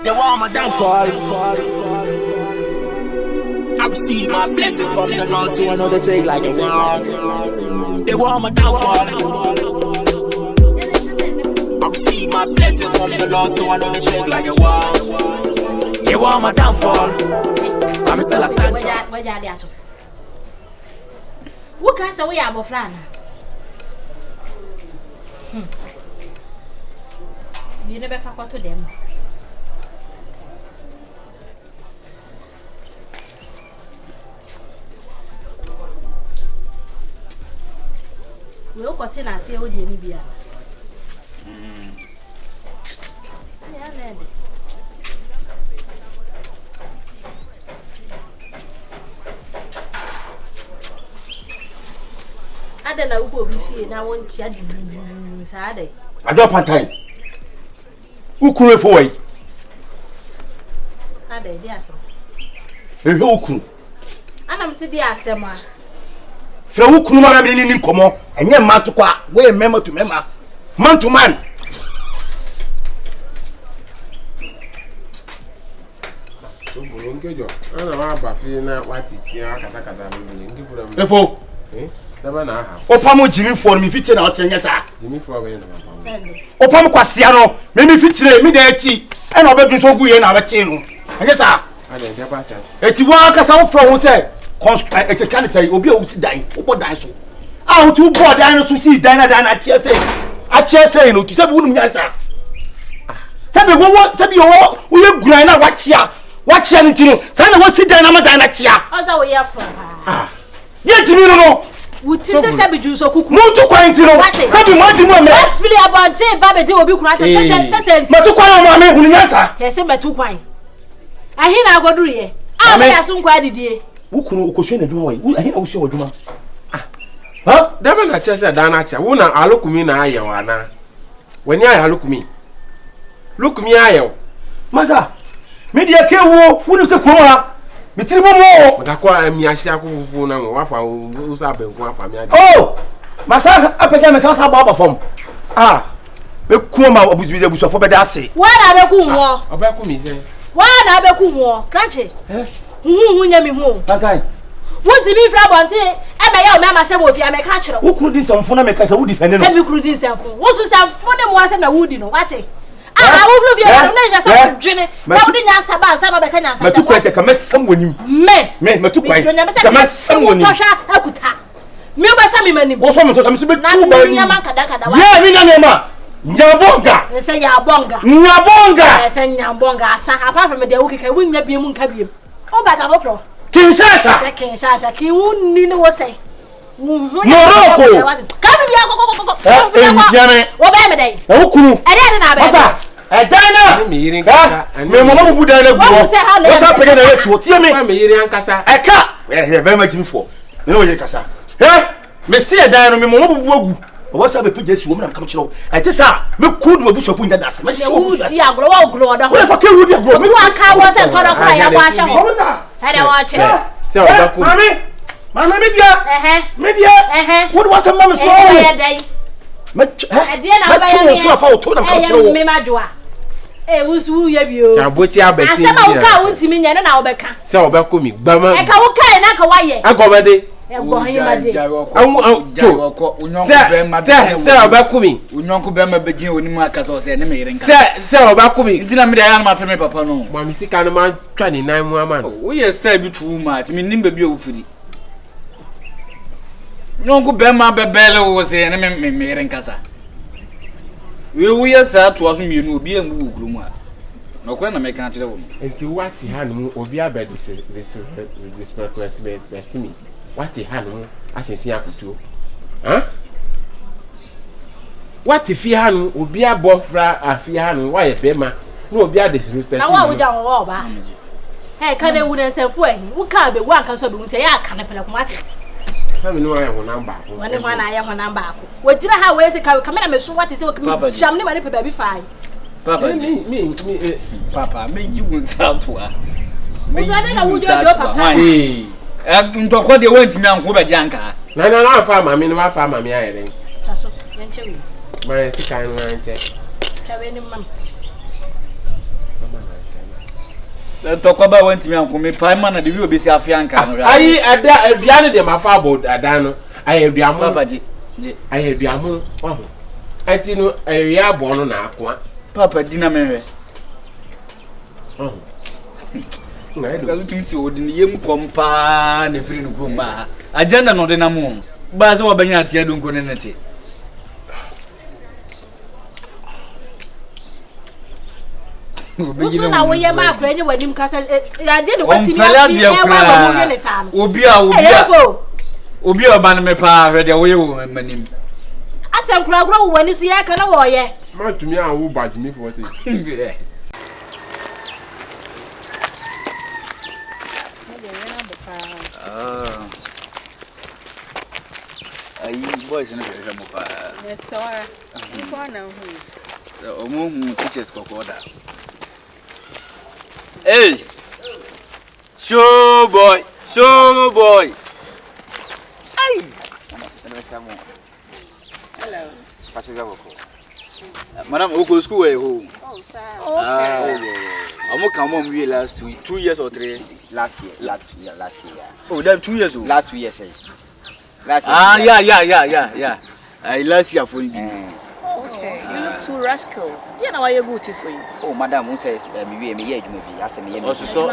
They want my downfall. I receive my blessing from the Lord, so I know they say like a wall. They want my downfall. I receive my blessings from the Lord, so I know they shake like a wall. They want my downfall. I'm still a stand. Where are they? What can I say? We are my friend. You never forgot to them. We all got in and say, oh, dear, Nibia. I don't know who will be fearing. I won't chat. Saturday. I drop on time. Who could for way? I did, yes. Who could? And I'm sitting there, Sema. From who could in Como, and your man to qua, way member to member, man to man. Opamo Jimmy for me feature out Chenesa. Jimmy for Opamo Quasiano, maybe feature me there tea, and I'll bet you so good in our chain. And yes, sir. If you walk us out from say, construct a candidate will be able to die. What dies? Out to board diners to see Dana Dana Chelsea. I chair saying to say, wouldn't answer. Sabi, what said you all? We have grind out what's here. What's your into? Sana was sit down on Dana Chia. How's our year from her? Ah, yet you know. Would you say Sabi Juice or cook? Not to quite you know. Sabi, what do you want? Really about saying Baby do be granted. But to quite mamma, who answer? Yes, I'm too quite. I hear I go do ye. I may assume quite the day. Who could question a doorway? I hear also a duma. Huh? Devil na chesa danacha. Wuna alook me na ayawana. When ya look me. Look me ayo. Masa, media kewo, wouldn't say Koma. Mitimo more. But I call me a shaku for now. Wafa who's up and one family. Oh, Masa, up again, Massa Baba from. Ah, the Kuma will be able to for better say. What are the Kuma? About me, say. What are the Kuma? Catch it. Who me home? That what did you grab on tea? And my young mamma said, if you are a catcher, who could this on phone make us who defended me? Could this have what's some funny was and a wood in what's it? I will love you. Jenny, but didn't answer about some of the canyons. But to quite a mess someone you may, but to quite a mess someone I could have. Milba Sammy Manny was one to come to be too many Yamanka. Yeah, Minama. Nyabonga. They say Yabonga. Nyabonga. They say Nyabonga. Apart from the Oki, win your beam cabin. Oh, back up floor. King Sasha. King Sasha. King Nino was saying. Morocco. Come here. What am I? Oh, cool. I didn't have a diner. Me, Mamma would have what's up again? What you mean? I'm a Casa. I can't. Very much for. You know, Casa. Eh? Messia diner, me, Mamma. What's up with this woman? Come to I just saw me could be so that that's my soul. Yeah, grow. What if I can't would have grown? I wasn't going to cry. I watch it. So, Mamma, media. What was a mamma so? I didn't know. Eh, who's who you? I butch your best. I said, to me, and I'll back. So, about me, Bama. I can't I go by the. Sir, about me. Uncle Bama Begin when Marcus was animating. Sir, about me. Didn't I my family, Papa? No, Mammy, sick animal 29 woman. We are still too much. Me, nimble beautifully. Uncle Bama Bebello was an enemy made in Casa. We are sad to us, you know, be a move. No, when I make a tell and to what he had will be about this request best to me. What he had, I say, see, I could do. Huh? What if he had would be a bonfire, a fiano, why a bema? No, be a disrespect. Now, what would you all about? Hey, can I wouldn't say for who can't be one can so be say, I can't apply what? Some know I have number. When I have a number. What did I have ways to come and so what is it? Papa, shall never baby fine. Papa, me, Papa, me you will sound to her. Me, I don't know who you're. Don't what they want me on Kuba Janka. No, farmer, I mean, my farmer, me, I think. My sick and check. talk about when me uncle me prime man the we be say afianka no. Ayi aduane de mafa about adan no. Ayi aduamu. Papa ji. Ayi aduamu. Wahu. Ati no ayi abo no na akwa. Papa di na menwe. Na edo. Kalu timi si odi ni yem kompa na firi no kroma. Agenda no de na mo. Ba se wabanya atia do nko ne nete. Uso na wo ye ma akra ni wanim kasa ya de ne watimi afi e wa mo ne sa no. Obi a ba ne me pa hwe de wo ye wo manim. Asem kura kura wo wani so ye ka na wo ye. Ma tumi a wo badge me for say. Ayi boys no be mo pa. Yes, sir. You go na hu. Omo teachers kokoda. Hey! Show boy! Ay! Hello. Madam, we go school where home. Oh, sir. Okay. Come on, we last 2 years or 3 Last year. Oh, that 2 years old. Last 2 years. Last year. Yeah. I last year for you. Okay. You look too rascal. You know why you go to so you. Oh, madam, who says me movie? Ask me. Also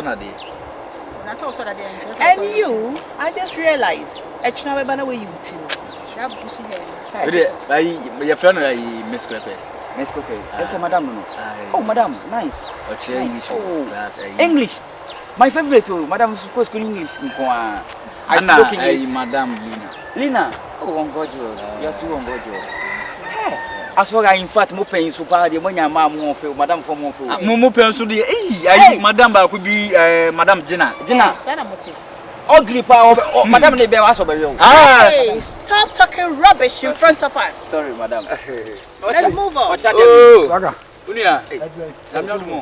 na dey. And you, I just realized, it's not about the way you too. That bushy hair. Your friend Miss Pepe. Miss Coque. It's a madam, no. Oh, madam, nice. What's English? Oh, English. My favorite, madam, supposed to English. I spoke English. Madam Lina. Oh, gorgeous. You're too gorgeous. As for in fact, mo pay so far the money mo feel madam for mo feel. Mo pay so the madam ba could be Madam Gina. Ugly power madam ne be was obe yo. Hey, stop talking rubbish in front of us. Sorry, madam. Let's move on. Oh, Saga. Unia.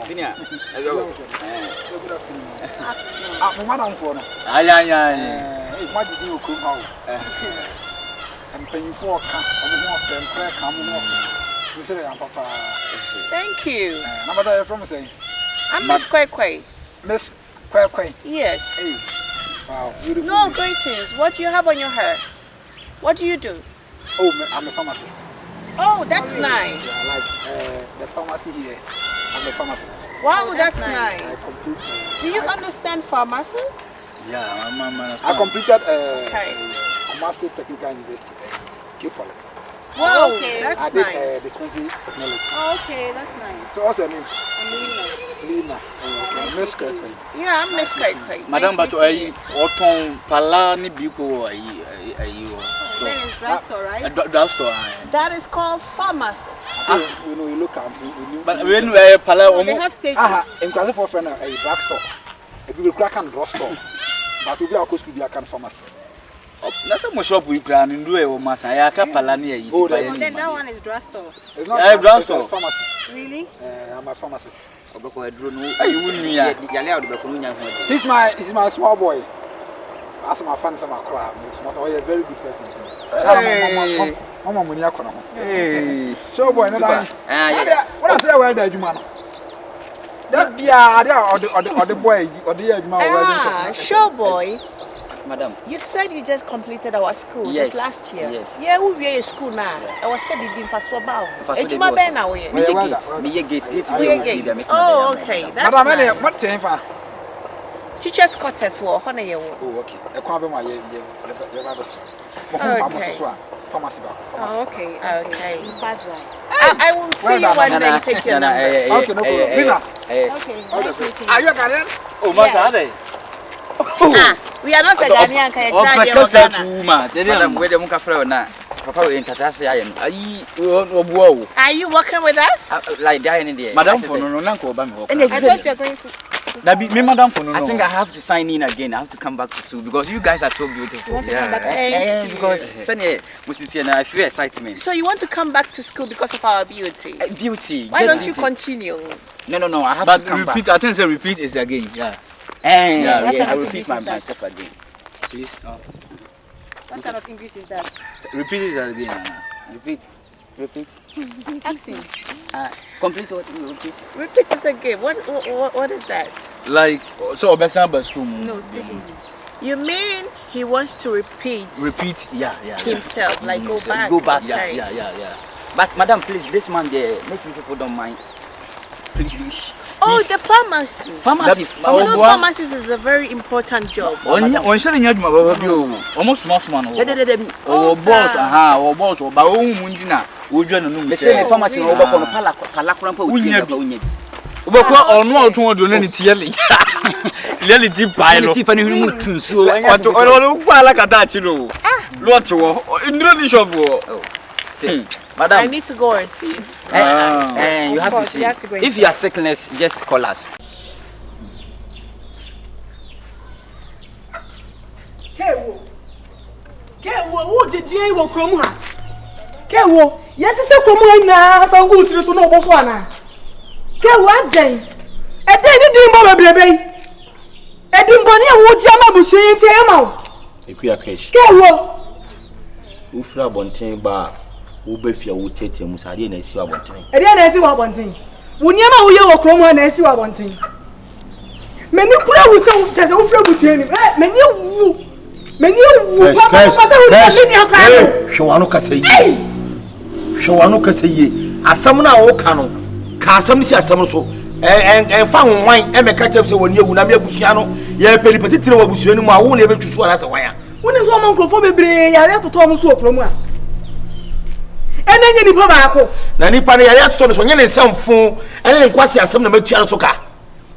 Senior. Good afternoon. Madam for no. What did you come out? I'm paying for Thank you. Number from saying. I'm Miss Kwekwe. Miss Kwekwe. Yes. Hey. Wow, beautiful. No, greetings. What do you have on your hair? What do you do? Oh, I'm a pharmacist. Oh, that's nice. Yeah, like the pharmacy here. I'm a pharmacist. Wow, that's nice. I complete. Do you understand pharmacists? Yeah, I completed Okay. Massive Technical University, Kipole. Wow, okay, that's I did nice. dispensary technology. Oh, okay, that's nice. So what's your name? I'm Lina. Miss Kwekwe. Yeah, I'm Miss Kwekwe. Madam, but oton pala ni biko Then it's drugstore, right? Drugstore. That is called pharmacist. You know, you look at But when pala They have stages. in Kwazin for friend a drugstore. If you will crack and drugstore. But we are supposed to be a can pharmacy. Nasa mo shop we plan ndu e wo masa ya ka pala na yi Oh, then that one is drugstore. It's not drugstore. Pharmacy. Really? I'm a pharmacist. Obeko edro no. Ayi wunu ya. Yale out obeko no nya ho. He's my small boy. As my fan some crowd. He's a very good person. Mama money akona ho. Hey. Show boy no dan. What I say well that you man. That bia or the boy or the man well. Show boy. Madam. You said you just completed our school Yes. just last year. Yes. Yeah, we were in school now. I was said you've been for so about. Ejuma ben na we. Me gate. Oh, okay. That's Madam, nice. what saying for? Teachers' quarters were honor you. Oh, okay. I can't be my pharmacy. Oh, okay. I will see you one day. Take your number. Okay, no problem. Okay. Nice meeting you. Are you a Ghanaian? Oh, masa We are not a Ghanaian. Can you try Ghana? Madam, where the muka frau na. Papa we entatase aye no. Ayi obuo wo. Are you working with us? Like there in there. Madam for no na ko ba me ho. I thought you were going to. That be me madam for no. I think I have to sign in again. I have to come back to school because you guys are so beautiful. You want to come back to school? Because senior musiti na I feel excitement. So you want to come back to school because of our beauty? Beauty. Why don't you continue? No, I have But to come repeat, back. I think say repeat is again. Yeah. I repeat myself again. Please. What kind of English is that? Repeat it again. Repeat. Repeat. Ask him. Complete what you repeat. Repeat is again. What is that? Like, so Obesamba school. No, speak English. You mean he wants to repeat? Repeat, yeah. Himself, like go back. Go back. Okay. Yeah. But madam, please, this man there, make you people don't mind. Please. Oh, the pharmacy. Pharmacy. You know, pharmacist is a very important job. On shall you know almost small man. Oh, boss, or boss, or by own Mundina, would you know? They say the pharmacy over on Palacrampo. Ubako or no to do any tearly. Lily deep pile. Tiffany Mutu, so I want to like a Dutch, you know. Lot in the shop. Madam, I need to go and see. You have to see. You have to go If you are sickness, just call us. Kewo, wo did wo krom ha? Kewo, yet is a krom na fa go to so no bo so ana. Kewo aden. E den ni din bo bebrebe. E din bo ni e wo ji ama busu yin ti e ma. Ekuya cash. Kewo. Ufra bonten ba wo be fia wo tete mu sade na esi wa bonten. E dey na esi wa bonten. Wo ni ama wo ye wo krom ha na esi wa bonten. Meni kura wo se wo tese wo fra busu yin. Meni wu. Meni wu papa se wo ni akra. Hwewano kasa yi. Hwewano kasa yi. Asam na wo ka no. Ka asam si asam so. Fa nwan e me ka tebe se woni ewu na me abusua no. Ye pelipetitire wo abusua ni mu a wo na e betwusu ala se wan a. Woni so man krofo bebre yare toto mo so okromu a. Enenye ni pa baako. Na nipa ne yare atoso so nye ne nsamfo. Ene ne nkwase asam na matua no so ka.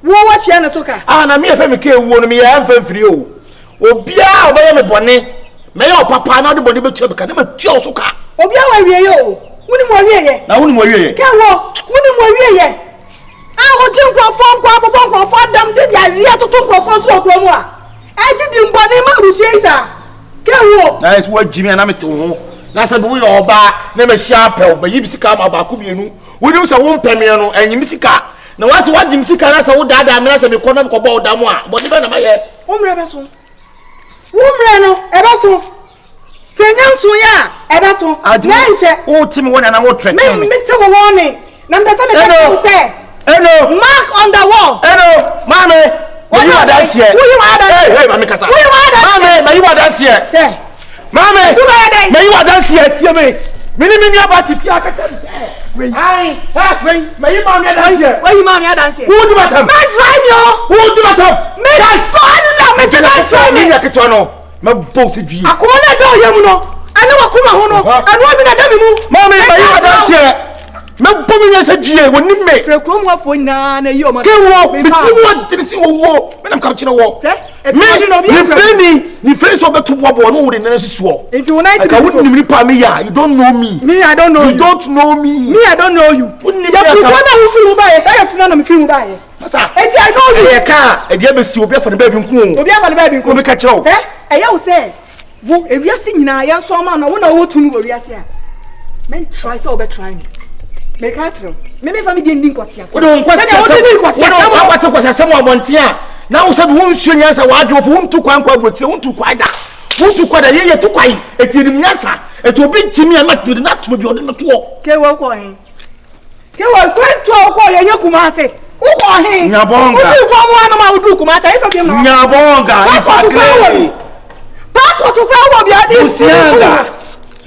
Wo wa chia na so ka. Na me efa me ka ewu no me ya mfa mfiri o. Obia obaye me bone. Me ya opapa na de bone betua be ka na matua so ka. Obia wa wie ye o. Woni mo wie ye. Na woni mo wie ye. Ke wo, woni mo wie ye. O ji nkrofo nkwa abobon nkrofo adam de yare toto nkrofo so okromu a. Eji di mbone ma rusu isa. Kewo na is what Jimmy na me to ho na se be we oba na me hia pel ba yibi sika ma ba ku mienu wodi se wo mpeme no anyim sika na wase wa jim sika na se wo dada me na se me kono me ko ba oda mo a bo ni ba na ma ye umre be so umre no e be so fenya nso ya e be so na nche wo timi wona na wo threaten me me te wo warning na me se me say hello mark on the wall hello mama you are that here. Who you are that? Hey, mama kasa. Who you are that? Mama, you are that here. Yeah. Mama, you are that? You are that here. Tie me. Mini about if you are catching. Wait. Hi. Wait. You mama dance here. Where you mama dance here? Who do matter? Me drive you. Who do matter? Me God, me drive me. Me ya ketwa no. Me boss dwi. Akoma na do yam no. Anu akoma ho no. Anu abi na da me mu. Mama, you are that here. Me bomi nya se dwie woni me. Fre krom wafo na na yi o ma. Kewo, me ti wo dirisi wo. Me nam kam kire wo. Ni freni so betu bobo no wo de nana susuo. Enti wo night. Ka woni nimri pa me ya. You don't know me. Me I don't know you. You don't know me. Me I don't know you. Ya fi ko na wo fi mu ba ye. Sa ya fi na me fi mu ba ye. Masa. Enti I know you. E ka e dia besi obi afa ne ba bi nku. Obi afa ne ba bi nku. Obi ka kire wo. E ya wo say wo ewiase nyina ya so ma na wo na wo tunu wo wiase a. Men try so be try me. Me ka tro. Me fa me di ndin kwasi asa. Wo don kwasi asa. Wo don akwate kwasi asa mo abonte a. Na wo sabi wo nsuo nyansa wa adwo wo ntu kwan kwa abotire wo ntu kwa da. Wo ntu kwa da ye to kwai. Etirim nyansa. Eti obi timi amat do na to bi ode no to. Ke wo ko hin. Ke wo ko ko ye Kumase. Wo ko hin. Nyabonga. Wo ko mo anu ma wo du Kumase. Ifa bi no. Nyabonga. Ifa kre. Passport ko wo bi adi. Musianga.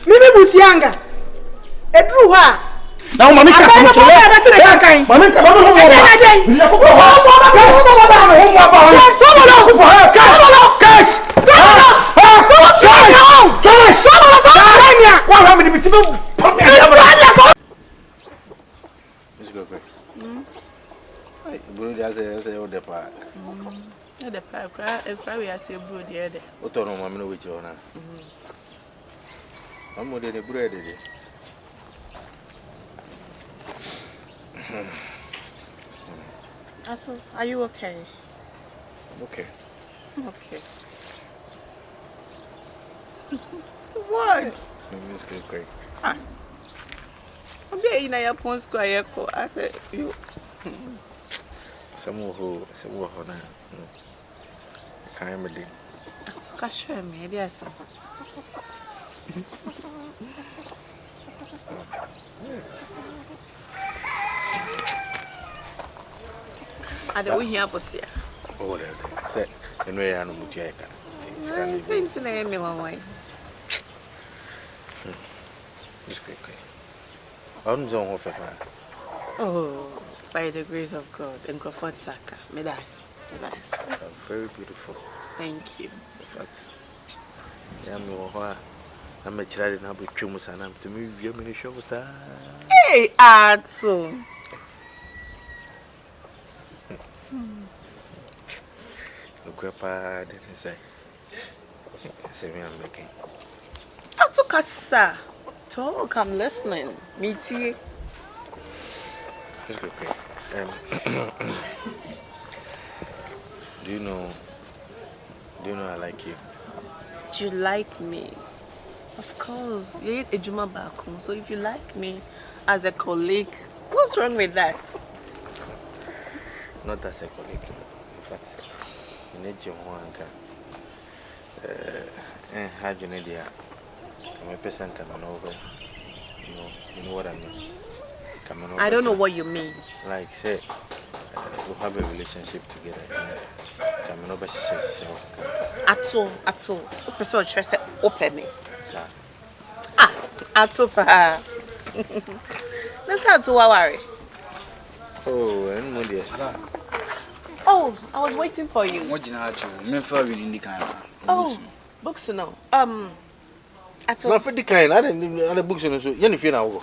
Mimi musianga. Edru ha. Now mama ka so so. Mama ka mama ho mo. Ni ko ko ho mo ba. Cash. Ato, are you okay? Okay. Okay. What? It's great. I'm in a Japan square. I said, you. Some who now. Can't be. Cash me, yes. I don't hear Bosia. Oh, say, and we are no Mutiaka. Saints in the me one way. It's quick. I'm so often. Oh, by the grace of God, and comfort Saka. Medas. Very beautiful. Thank you. In fact, I'm a child now with Chumus and I'm to me, you many shows. Hey, Atsu. Grandpa didn't say. Say me, I'm making. Atsu Kasa. Talk, I'm listening. Me tea. It's okay. Do you know I like you? Do you like me? Of course. You're a Juma back home, so if you like me as a colleague, what's wrong with that? Not as a colleague. In fact, you need your one. How do you need it? My person coming over. You know what I mean? Coming over. I don't know what you mean. Like, say, we have a relationship together. Coming over, she said, Atsu. Open so interested. Open me. sir. Atsu, pa. Let's have to worry. Oh, and no dear. Oh, I was waiting for you. What you know, me for reading the kind. Oh, books no. Atsu. Not for the kind. I didn't other books on so. You feel now.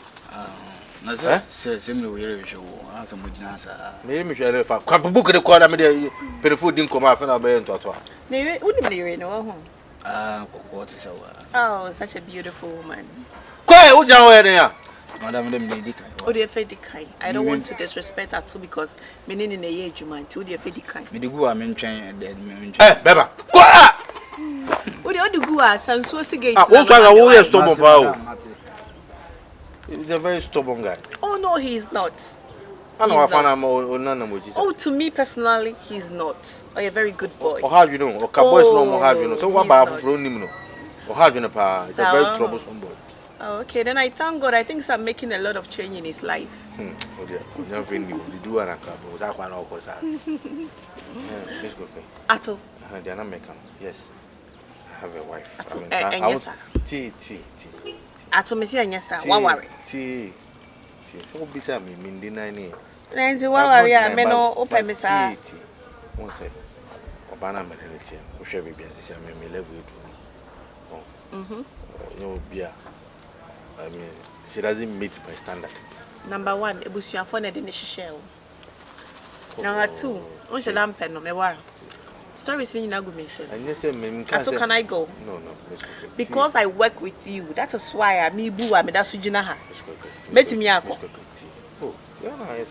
Na say similar we hear show. Answer mo gina sa. Me share fa. Kwa book the call me dey perifo din come afa na be ntoto. Ne unim ne no ho. What is our? Oh, such a beautiful woman. Kwai wo jan wo here ya. Madam dem dey dik. Oh, they fed the kind. I don't want to disrespect Atsu because me in a year juma until they fed the kind. Me dey go am ntwen dead me ntwen. Beba. Kwa! Oh, they go as so sigate. Wo so na wo here stubborn pa o. He's a very stubborn guy. Oh no, he's not. I know I found him on Oh, to me personally, he's not. Oh, a very good boy. Or how you know? Or boys no more have you know? So what about from him? Or how you know? It's a very troublesome boy. Oh, okay, then I thank God. I think I'm making a lot of change in his life. Oh dear, nothing new. You do an account. Was that one or was that? Let's go. Atto. They are not making. Yes, I have a wife. Atto, yes, sir. T. Atto, Monsieur, yes, sir. What worry? T. So be some in the 9. Nancy, what worry? I may not open, Miss. One say, Obana maternity. We shall be busy. I may live with you. No beer. I mean, she doesn't meet my standard. Number one, it was your phone at the shell. Number two, on the lamp and no me. Story saying you go mention. And you say, Atto, can I go? No. Because I work with you. That is why I me boo. I me that sujina. Met me up. Oh, you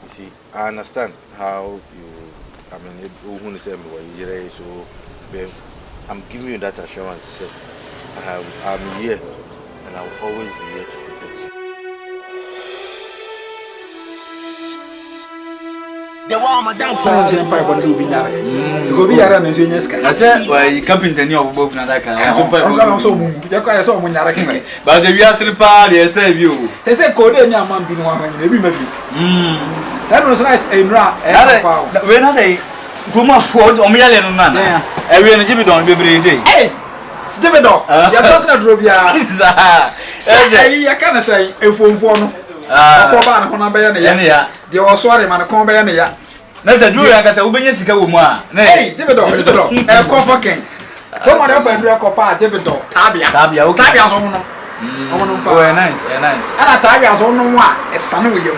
see, I understand how you. I mean, who say me what you so. I'm giving you that assurance. Say, I'm here, and I will always be here to protect you. The one madam for I said, well, you come in the new both na that kind. But the we are still party, I say you. They say code any man be no one maybe. That was right a when are they? Guma Ford or Milan man. Every energy don't be easy. Hey, Divido, you're tossing a drobia. Say, I can't say a phone for no. They were sorry, man, come by any ya. That's a jewel, I said, Ubensika woman. Hey, Divido, a copper king. Come on up and do a copper, Divido, Tabia, nice. And I Tabia's on no one, a son with you.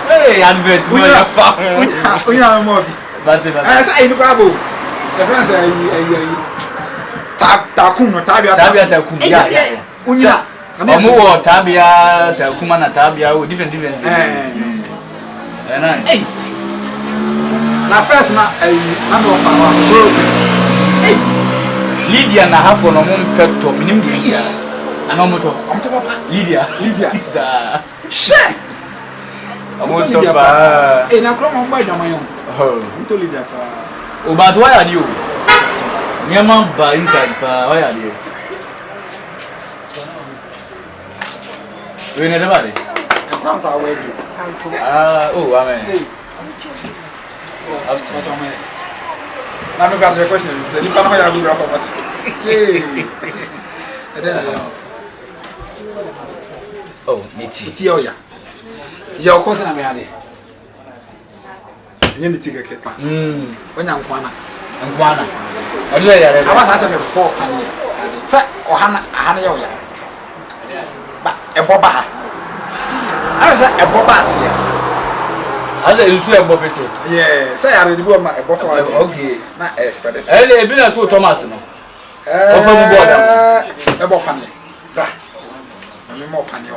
Hey, advert, we are more. But as I grabo, the friends Tabia, Unia, Omo Tabia, Kumana Tabia, different. Hey, na first na number of hours broken. Hey, Lydia na half on petto, minimum. And Omoto, Lydia. Shit. Omoto, and I come on by my own. Oh, Lydia. Oh, but why are you? Your mom by inside, why are you? We need a body. I can't away. Oh, amen. Now, got your question. Say, you can't have a good of us. Oh, Niti. Tioya. Your cousin, I'm ready. You need to take a kid. When I'm Kwana. And Kwana. I was asking a poor and say, or Hannah Yoya. But a boba. I was a bobas here. As a usual property. Yeah, say I already bought my buffer. Okay. Not express. I've been to Thomas. A bofany. I'm more funny.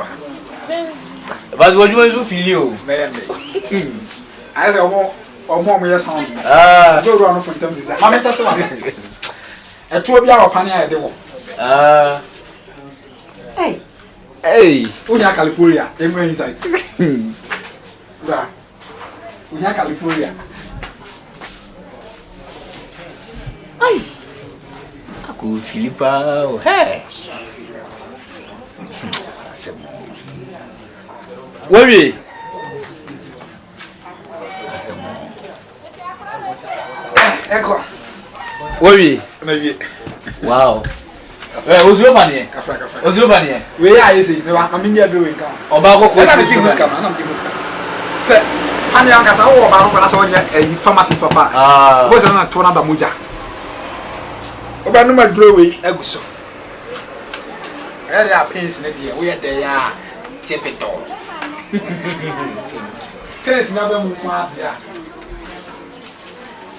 But what do you feel you? I said, or more me a song. Go run for them. I'm a 2-hour funny idea. Hey, we are California, everywhere inside. We are California. Aku Filipa. Hey. Where Echo. Where Maybe. Wow. Who's your money? Who's your money? We are easy. I'm in there doing. Obago, I'm Sir, Honey, I'm going to pharmacist papa. Was on 200 Muja. Obanuma drew away, Eguso. There are pins in the dear. We are there. Chip it all. Pins never move out there.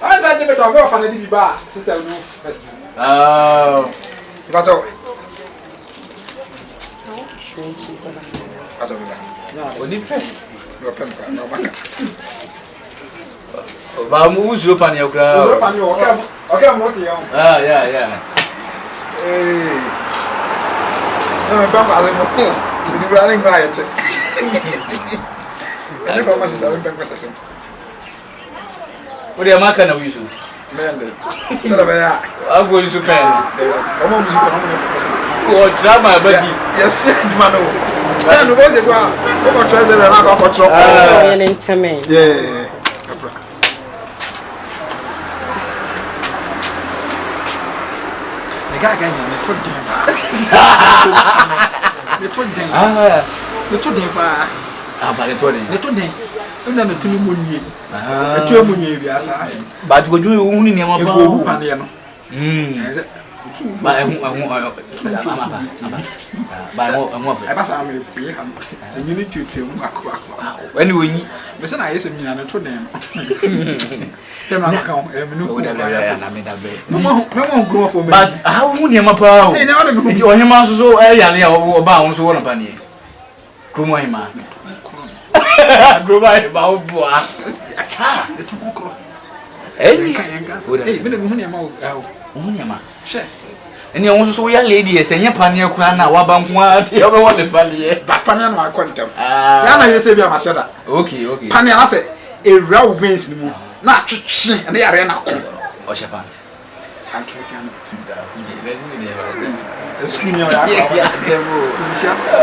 I said, you don't go for the bar, sister. First. Oh, But all. was it pen? No pen, no bucket. Who's your panny? Okay, I'm not young. Yeah. Hey. I'm a bump as a home. You're running by it. I never was having breakfast. What are you making of you? Said I'm going to pay. I'm almost Oh, drama, buddy. yes, man. And the boys go try the rock of trouble. Yeah. The guy got me to dinner. The to dinner. The to dinner. Ah, but it's only the to dinner. And then the 2 million. The 2 million, yes, I. But would you only name a go pan? But I and you need to tell anyway, listen, I isn't me and to them. Then I come no grow for me. But how would you map? It's on your mouse so or bound so on penny. Crumma. Grow by about boy. And you also saw your lady as any pioneer crana, Wabam, the other one, the pioneer. But Panian, my quantum. Yana, you say, my shadow. Okay. Panian, I say, a row veins, not she and the arena. Or Shapan. I'm 20.